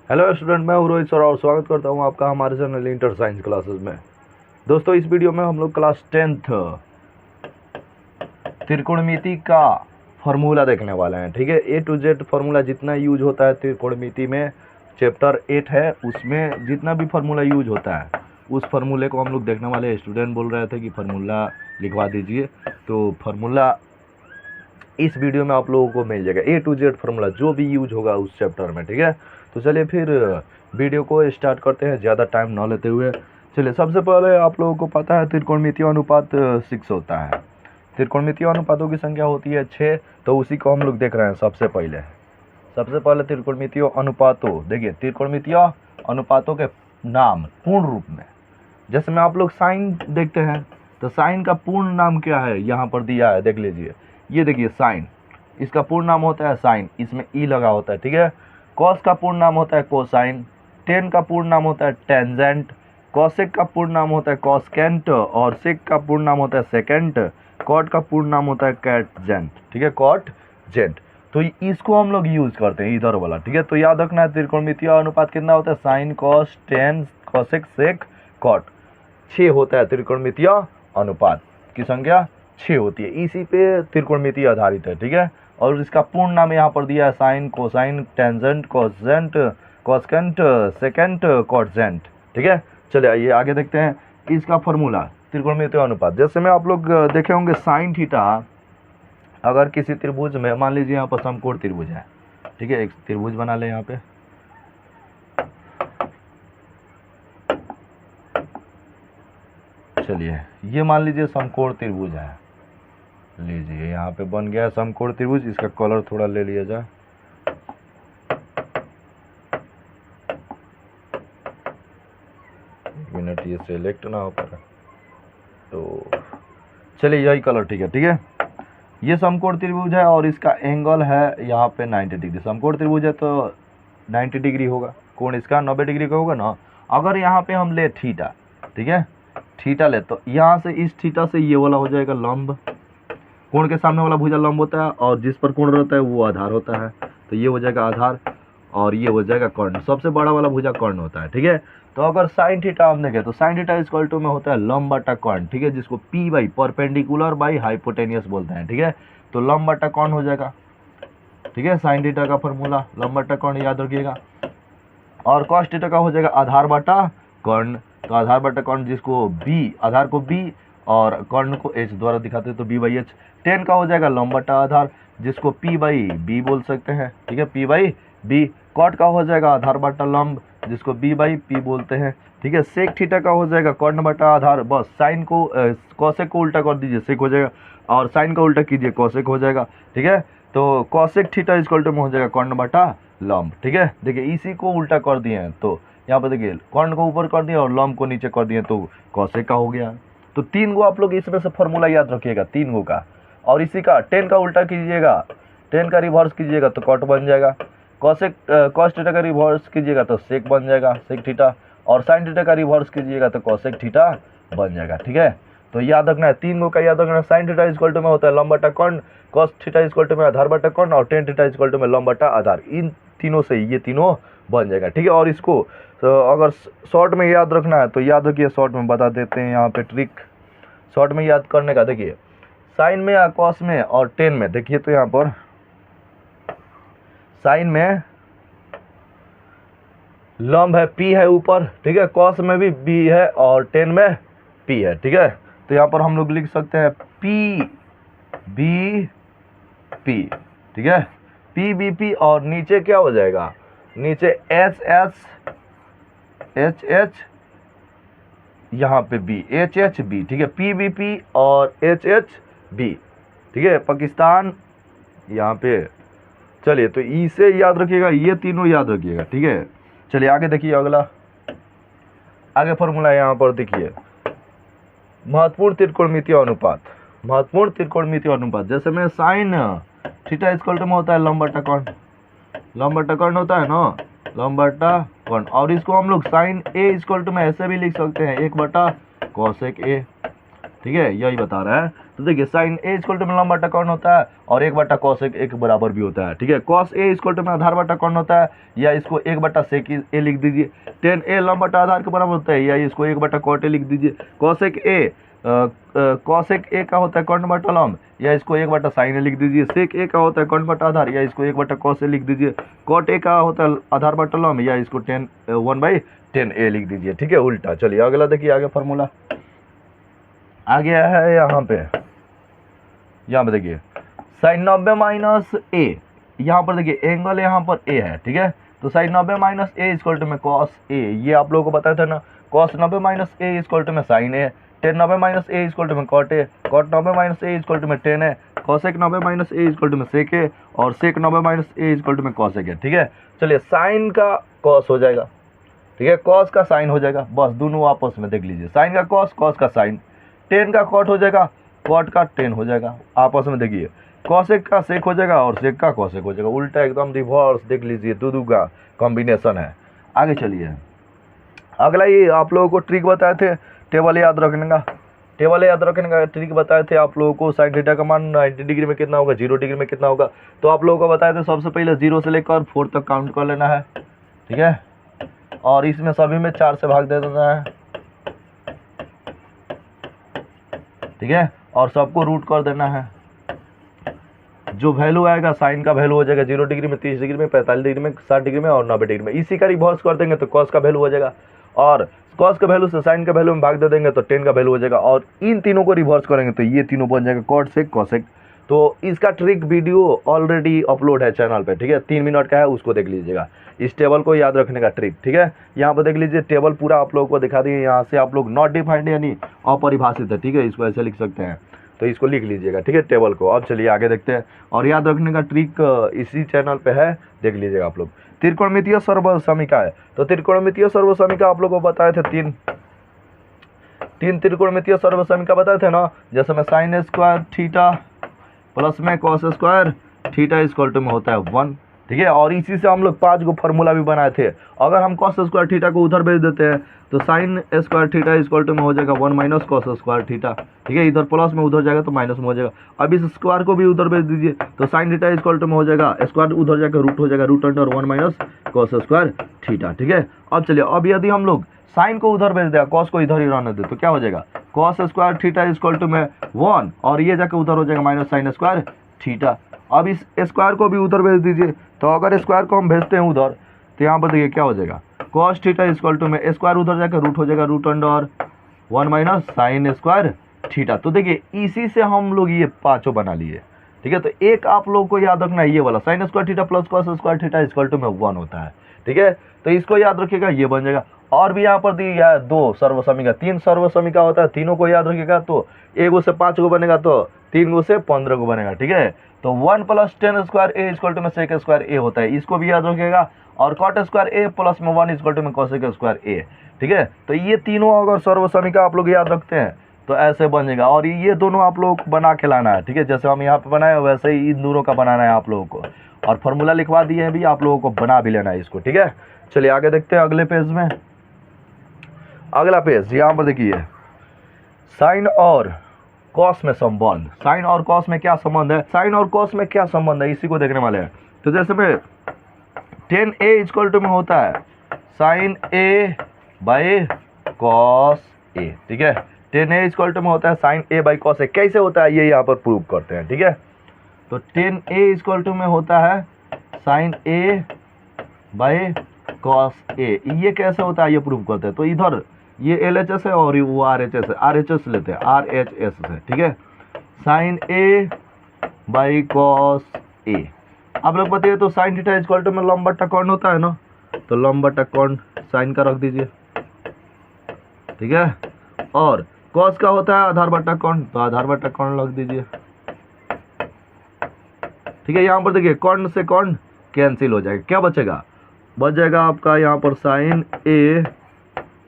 Hello student, मैं हूँ Rohit sir और स्वागत करता हूँ आपका हमारे चैनल इंटर साइंस क्लासेस में। दोस्तों, इस वीडियो में हम लोग क्लास 10th त्रिकोणमिति का फार्मूला देखने वाले हैं। ठीक है, ए टू जेड फार्मूला जितना यूज होता है त्रिकोणमिति में, चैप्टर 8 है, उसमें जितना भी फार्मूला यूज होता है उस फार्मूले को हम लोग देखने वाले हैं। स्टूडेंट बोल रहे थे कि फार्मूला लिखवा दीजिए, तो फार्मूला इस वीडियो में आप लोगों को मिल जाएगा। ए टू जेड फार्मूला जो भी यूज होगा उस चैप्टर में। ठीक है, तो चलिए फिर वीडियो को स्टार्ट करते हैं ज़्यादा टाइम ना लेते हुए। चलिए, सबसे पहले आप लोगों को पता है त्रिकोणमितीय अनुपात 6 होता है। त्रिकोणमितीय अनुपातों की संख्या होती है 6, तो उसी को हम लोग देख रहे हैं। सबसे पहले त्रिकोणमितीय अनुपातों, देखिए त्रिकोणमितीय अनुपातों के नाम पूर्ण रूप में, जैसे में आप लोग साइन देखते हैं, तो साइन का पूर्ण नाम क्या है यहाँ पर दिया है, देख लीजिए। ये देखिए साइन, इसका पूर्ण नाम होता है साइन, इसमें ई लगा होता है। ठीक है, कॉस का पूर्ण नाम होता है कोसाइन, टेन का पूर्ण नाम होता है टेंजेंट, कॉसेक का पूर्ण नाम होता है कॉसकेंट, और सेक का पूर्ण नाम होता है सेकेंट, कॉट का पूर्ण नाम होता है कैटजेंट। ठीक है, कॉट जेंट, तो इसको हम लोग यूज करते हैं इधर वाला। ठीक है, तो याद रखना है त्रिकोणमितीय अनुपात कितना होता है, sine cos tan cosec sec cot, 6 होता है। त्रिकोणमितीय अनुपात की संख्या 6 होती है, इसी पे त्रिकोणमिति आधारित है। ठीक है, और इसका पूर्ण नाम यहाँ पर दिया है साइन कोसाइन टेंजेंट कॉसजेंट कॉसकेंट सेकेंट कॉटजेंट। ठीक है, चलिए आइए आगे देखते हैं इसका फॉर्मूला त्रिकोणमितीय अनुपात। जैसे में आप लोग देखे होंगे साइन थीटा, अगर किसी त्रिभुज में, मान लीजिए यहाँ पर समकोण त्रिभुज है। ठीक है, एक त्रिभुज बना ले यहाँ पे। चलिए, ये मान लीजिए समकोण त्रिभुज है, लीजिए यहाँ पे बन गया समकोण त्रिभुज। इसका कलर थोड़ा ले लिया जाए। एक मिनट, ये सेलेक्ट ना हो पा रहा, तो चलिए यही कलर ठीक है। ठीक है, ये समकोण त्रिभुज है और इसका एंगल है यहाँ पे 90 डिग्री। समकोण त्रिभुज है तो 90 डिग्री होगा, कोण इसका 90 डिग्री का होगा ना। अगर यहाँ पे हम ले थीटा, ठीक है, थीटा ले, तो यहाँ से इस थीटा से ये वाला हो जाएगा लंब। कोण के सामने वाला भुजा लंब होता है और जिस पर कोण रहता है वो आधार होता है, तो ये हो जाएगा आधार और ये हो जाएगा कर्ण। सबसे बड़ा वाला भुजा कर्ण होता है। ठीक है, तो अगर साइन थीटा हम देखें तो साइन थीटा इक्वल टू में होता है लंब बटा कर्ण। ठीक है, जिसको P by perpendicular by hypotenuse बोलते हैं। ठीक है, तो लंब बटा कर्ण हो जाएगा। ठीक है, साइन थीटा का फॉर्मूला लंब बटा कर्ण याद रखिएगा। और कॉस थीटा का हो जाएगा आधार बटा कर्ण। तो आधार बटा कर्ण, जिसको बी, आधार को बी और कर्ण को एच द्वारा दिखाते हैं, तो बी बाई एच। टेन का हो जाएगा लंब बटा आधार, जिसको पी बाई बी बोल सकते हैं। ठीक है, पी बाई बी। कॉट का हो जाएगा आधार बटा लंब, जिसको बी बाई पी बोलते हैं। ठीक है, सेक थीटा का हो जाएगा कर्ण बटा आधार। बस साइन को कॉसेक को उल्टा कर दीजिए, सेक हो जाएगा, और साइन का उल्टा कीजिए, कॉसेक हो जाएगा। ठीक है, तो कॉसेक थीटा इक्वल टू में हो जाएगा कर्ण बटा लंब। ठीक है, देखिए इसी को उल्टा कर दिए हैं, तो यहाँ पर देखिए कर्ण को ऊपर कर दिए और लंब को नीचे कर दिए, तो कॉसेक का हो गया। तो 3 गो आप लोग इसमें से फॉर्मूला याद रखिएगा, 3 गो का। और इसी का 10 का उल्टा कीजिएगा, 10 का रिवर्स कीजिएगा तो कॉट बन जाएगा। कॉसेक कॉस थीटा का रिवर्स कीजिएगा तो सेक बन जाएगा, सेक थीटा। और साइन थीटा का रिवर्स कीजिएगा तो कॉसेक थीटा बन जाएगा। ठीक है, तो याद रखना है 3 गो का याद रखना है। साइन थीटा इक्वल टू में होता है लंब बटा कर्ण, कॉस थीटा इक्वल टू में आधार बटा कर्ण, और टेन थीटा इक्वल टू में लंब बटा आधार। इन तीनों से ये तीनों बन जाएगा। ठीक है, और इसको तो अगर शॉर्ट में याद रखना है तो याद रखिए, शॉर्ट में बता देते हैं यहाँ पे ट्रिक शॉर्ट में याद करने का। देखिए साइन में या कॉस में और टेन में, देखिए तो यहाँ पर साइन में लंब है, पी है ऊपर। ठीक है, कॉस में भी बी है और टेन में पी है। ठीक है, तो यहाँ पर हम लोग लिख सकते हैं पी बी पी। ठीक है, पी बी पी, और नीचे क्या हो जाएगा, नीचे एच एच यहाँ पे बी, एच एच बी। ठीक है, पी बी पी और एच एच बी। ठीक है, पाकिस्तान यहाँ पे। चलिए, तो इसे याद रखिएगा, ये तीनों याद रखिएगा। ठीक है, चलिए आगे देखिए, अगला आगे फॉर्मूला यहाँ पर देखिए, महत्वपूर्ण त्रिकोणमितीय अनुपात। महत्वपूर्ण त्रिकोणमितीय अनुपात, जैसे में साइन थीटा इक्वल टू में होता है लंब बटा कर्ण, लंब बटा कर्ण होता है ना, लंब बटा कर्ण। और इसको हम लोग साइन ए इक्वल टू में ऐसे भी लिख सकते हैं, 1 बटा कॉसेक ए। ठीक है, यही बता रहा है। तो तो देखिए साइन ए इक्वल टू में लंब बटा कौन होता है और 1/cos ए के बराबर भी होता है, ठीक है। cos ए इक्वल टू में आधार बटा कौन होता है, या इसको 1/sec ए लिख दीजिए। tan ए लंब बटा आधार के बराबर होता है, या इसको 1/cot ए लिख दीजिए। cosec ए का होता है कौन बटा लंब, या इसको 1/sin ए लिख दीजिए। sec ए का होता है कौन बटा आधार, या इसको 1/cos ए लिख दीजिए। cot ए का होता है आधार बटा लंब, या इसको 1/tan ए लिख दीजिए, ठीक है, उल्टा। चलिए अगला देखिए, आगे फार्मूला आ गया है यहाँ पे देखिए sin 90 माइनस ए, यहाँ पर देखिए एंगल यहाँ पर ए है, ठीक है। तो sin 90 minus A equal to में cos ए, ये आप लोगों को बताया था ना। cos 90 minus A equal to में sin A, tan 90 minus A equal to में cot A, cot 90 minus A equal to में tan A, cosec 90 minus A equal to में sec ए, और sec 90 minus A equal to में cosec A, ठीक है। चलिए sin का cos हो जाएगा, ठीक है, cos का sin हो जाएगा, बस दोनों आपस में देख लीजिए, sin का cos, cos का sin, tan का cot हो जाएगा, cot का tan हो जाएगा, आपस में देखिए, cosec का sec हो जाएगा और sec का cosec हो जाएगा, उल्टा एकदम रिवर्स देख लीजिए, दो का कॉम्बिनेशन है। आगे चलिए, अगला ये आप लोगों को ट्रिक बताए थे टेबल याद रखने का ट्रिक बताए थे आप लोगों को। साइन थीटा का मान 90 डिग्री में कितना होगा, 0 डिग्री में कितना होगा, तो आप लोगों को बताए थे सबसे पहले 0 से लेकर 4 तक काउंट कर लेना है, ठीक है, और इसमें सभी में 4 से भाग दे देना है, ठीक है, और सबको रूट कर देना है। जो वैल्यू आएगा साइन का वैल्यू हो जाएगा 0 डिग्री में, 30 डिग्री में, 45 डिग्री में, 60 डिग्री में और 90 डिग्री में। इसी का रिवर्स कर देंगे तो कॉस का वैल्यू हो जाएगा, और कॉस का वैल्यू से साइन का वैल्यू में भाग दे देंगे तो टेन का वैल्यू हो जाएगा, और इन तीनों को रिवर्स करेंगे तो ये तीनों बन जाएगा कॉट सेक कॉसेक। तो इसका ट्रिक वीडियो ऑलरेडी अपलोड है चैनल पे, ठीक है, 3 मिनट का है, उसको देख लीजिएगा। इस टेबल को याद रखने का ट्रिक, ठीक है, यहाँ पर देख लीजिए टेबल पूरा आप लोगों को दिखा दिए। यहाँ से आप लोग नॉट डिफाइंड यानी अपरिभाषित है, ठीक है, इसको ऐसे लिख सकते हैं, तो इसको लिख लीजिएगा, ठीक है, टेबल को। अब चलिए आगे देखते हैं, और याद रखने का ट्रिक इसी चैनल पे है, देख लीजिएगा आप लोग। त्रिकोणमितीय सर्वसमीका है, तो त्रिकोणमितीय सर्वसमीका आप लोगों को बताए थे तीन त्रिकोणमितीय सर्वसमीका बताए थे ना, जैसे में साइन स्क्वायर थीटा प्लस में cos square theta equal to में होता है 1, ठीक है, और इसी से हम लोग 5 को फार्मूला भी बनाए थे। अगर हम कॉस स्क्वायर थीटा को उधर भेज देते हैं तो sine square theta equal to में हो जाएगा 1 माइनस कॉस स्क्वायर थीटा, ठीक है, इधर प्लस में उधर जाएगा तो माइनस में हो जाएगा। अब इस स्क्वायर को भी उधर भेज दीजिए तो साइन थीटा इक्वल टू में हो जाएगा, स्क्वायर उधर जाकर रूट हो जाएगा, root under 1 minus cos square theta, ठीक है। अब चलिए, अब यदि हम लोग साइन को उधर भेज देगा, कॉस को इधर ही रहने दे, तो क्या हो जाएगा, cos square theta equal to में 1, और ये जाकर उधर हो जाएगा माइनस साइन स्क्वायर थीटा। अब इस स्क्वायर को भी उधर भेज दीजिए, तो अगर स्क्वायर को हम भेजते हैं उधर तो यहाँ पर देखिए क्या हो जाएगा, कॉस थीटा इक्वल टू में स्क्वायर उधर जाकर रूट हो जाएगा, root under 1 minus sine square theta. तो देखिए इसी से हम लोग ये 5 बना लिए, ठीक है। तो एक आप लोग को याद रखना है ये वाला, sine square theta plus cos square theta equal to में 1 होता है, ठीक है, तो इसको याद रखिएगा, ये बन जाएगा। और भी यहाँ पर दी है 2 सर्वसमीका, 3 सर्वसमीका होता है, तीनों को याद रखिएगा, तो 1 से 5 को बनेगा तो 3 से 15 को बनेगा, ठीक है। तो 1 plus tan square A equal to में सेक स्क्वायर ए होता है, इसको भी याद रखिएगा, और कॉट स्क्वायर ए प्लस में 1 इक्वल टू में कॉसेक स्क्वायर ए, ठीक है। तो ये तीनों अगर सर्वसमीका आप लोग याद रखते हैं तो ऐसे बन जाएगा, और ये दोनों आप लोग को बना के लाना है, ठीक है, जैसे हम यहाँ पे बनाए वैसे ही इन दोनों का बनाना है आप लोगों को, और फार्मूला लिखवा दिए हैं भी, आप लोगों को बना भी लेना है इसको, ठीक है। चलिए आगे देखते हैं अगले पेज में। अगला पेज यहाँ पर देखिए, साइन और कॉस में संबंध, साइन और कॉस में क्या संबंध है, साइन और कॉस में क्या संबंध है, इसी को देखने वाले हैं। तो जैसे में tan a इक्वल टू में होता है sine a by cos a, ठीक है, tan a इक्वल टू में होता है sine a by cos a। कैसे होता है ये यहाँ पर प्रूव करते हैं, ठीक है। तो tan a इक्वल टू में होता है sine a by cos a, ये कैसे होता है ये प्रूव करते हैं। तो इधर ये LHS है और वो RHS है, RHS लेते हैं, RHS से, ठीक है, sine a by cos a। आप लोग बताइए, तो साइन थीटा इक्वल टू में लंब बटा कौन होता है ना, तो लंब बटा कौन साइन का रख दीजिए, ठीक है, और कॉस का होता है आधार बटा कौन, तो आधार बटा कौन रख दीजिए, ठीक है। यहाँ पर देखिए कौन से कौन कैंसिल हो जाएगा, क्या बचेगा, बच जाएगा आपका यहाँ पर sine a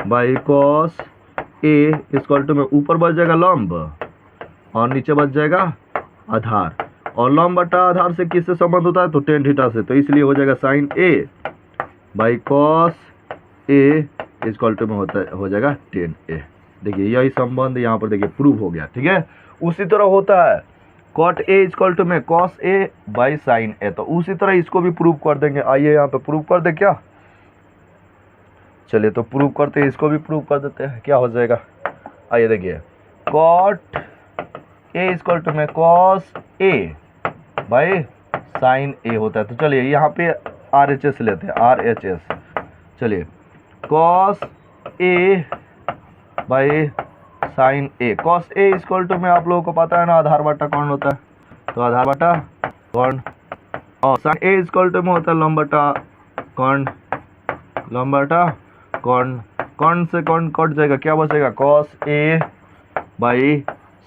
by cos A equal to में ऊपर बच जाएगा लंब और नीचे बच जाएगा आधार, और लंब बटा आधार से किससे संबंध होता है, तो टेन थीटा से, तो इसलिए हो जाएगा sine A by cos A equal to में हो जाएगा टेन ए। देखिए यही संबंध यहाँ पर देखिए प्रूव हो गया, ठीक है। उसी तरह होता है कॉट ए इजकल टू में कॉस ए बाई साइन ए, तो उसी तरह इसको भी प्रूव कर देंगे। आइए यहाँ पे प्रूव कर दे क्या, चलिए तो प्रूव करते हैं, इसको भी प्रूव कर देते हैं। क्या हो जाएगा, आइए देखिए कॉट ए इजकल टू में कॉस ए बाई साइन ए होता है। तो चलिए यहाँ पे आर एच एस लेते हैं, आर एच एस। चलिए cos A by sine A, cos A equal to में आप लोगों को पता है ना आधार बटा कौन होता है, तो आधार बटा कौन, और साइन ए इजकल टू में होता है लंब बटा कौन, लंब बटा कौन, कौन से कौन कट जाएगा, क्या बचेगा cos A by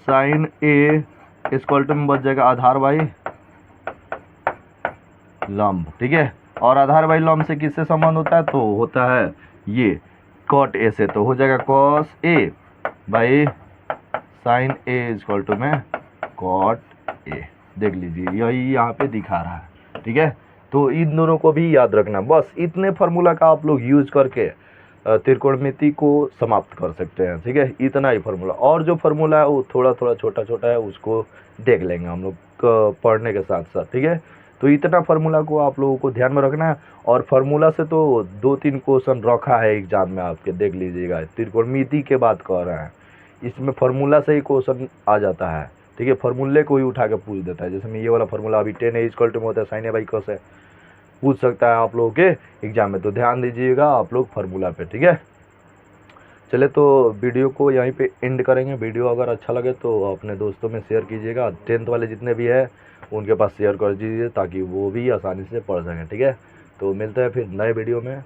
sine A equal to में बच जाएगा आधार बाई लंब, ठीक है। और आधार बाई लंब से किससे संबंध होता है, तो होता है ये कॉट ए से, तो हो जाएगा cos A by sine A equal to में कॉट ए। देख लीजिए यही यहाँ पे दिखा रहा है, ठीक है। तो इन दोनों को भी याद रखना, बस इतने फार्मूला का आप लोग यूज करके त्रिकोणमिति को समाप्त कर सकते हैं, ठीक है। इतना ही फार्मूला, और जो फार्मूला है वो थोड़ा थोड़ा छोटा छोटा है, उसको देख लेंगे हम लोग पढ़ने के साथ साथ, ठीक है। तो इतना फार्मूला को आप लोगों को ध्यान में रखना है। और फार्मूला से तो 2-3 क्वेश्चन रखा है एग्जाम में आपके, देख लीजिएगा। त्रिकोणमिति के बात कर रहे हैं, इसमें फार्मूला से ही क्वेश्चन आ जाता है, ठीक है। फार्मूले को ही उठा के पूछ देता है। जैसे मैं ये वाला फार्मूला अभी 10 इजकल टू में होता है साइन ए बाई कॉस है, पूछ सकता है आप लोगों के एग्जाम में, तो ध्यान दीजिएगा आप लोग फार्मूला पे, ठीक है। चले तो वीडियो को यहीं पे एंड करेंगे। वीडियो अगर अच्छा लगे तो अपने दोस्तों में शेयर कीजिएगा, 10th वाले जितने भी है उनके पास शेयर कर दीजिए ताकि वो भी आसानी से पढ़ सकें, ठीक है। तो मिलते हैं फिर नए वीडियो में।